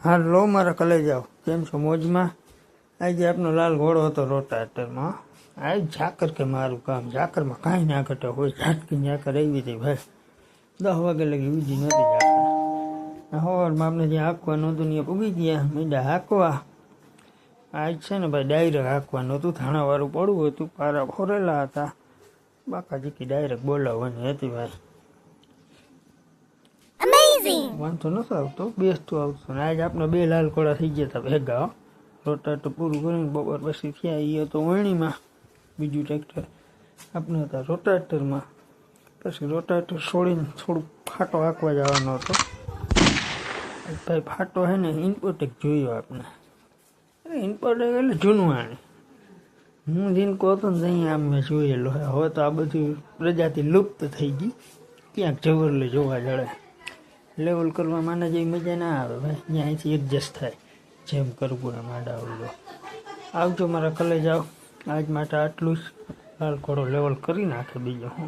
હાલો મારા કલેજાઓ, કેમ છો? મોજમાં? આજે આપનો લાલ ઘોડો હતો રોટાવેટરમાં. આજ ઝાકર કે મારું કામ, ઝાકરમાં કાંઈ ના ઘટે હોય. ઝાટકી ઝાકર એવી હતી ભાઈ, 10 વાગે લગી વીજી નહોતી ઝાકર. સવારમાં આપણે જ્યાં હાંકવાનું હતું ત્યાં પૂગી ગયા, મીંડા હાંકવા. આજ છે ને ભાઈ ડાયરેક્ટ હાંકવાનું હતું, ધાણાવાળું પડવું હતું, પારા ફોરેલા હતા, બાકાજીકી ડાયરેક્ટ બોલાવવાની હતી ભાઈ. વાંધો નતો આવતો, બેસતું આવતું. ને આજે આપણે 2 લાલ ઘોડા થઈ ગયા હતા ભેગા. રોટાવેટર પૂરું કરીને બપોર પછી થયા. એ હતો વણીમાં, બીજું ટ્રેક્ટર આપણે હતા રોટાવેટરમાં. પછી રોટાવેટર છોડીને થોડુંક ફાટો હાંકવા જવાનો હતો ભાઈ. ફાટો હે ને ઇન્પોટેક જોયો આપણે. ઇન્પોટેક એટલે જૂનું આણે. હું જીનકો હતો ને ત્યાં આમ મેં જોયેલો. હવે તો આ બધી પ્રજાતિ લુપ્ત થઈ ગઈ, ક્યાંક જવરલે જોવા જડે. લેવલ કરવા માંડે જેવી મજા ના આવે ભાઈ, ત્યાં અહીંથી એડજસ્ટ થાય જેમ કરવું એમ આડાવડો. આવજો મારા કલેજ આવ. આજ માટે આટલું જ. લાલ ઘોડો લેવલ કરી નાખે, બીજો હું.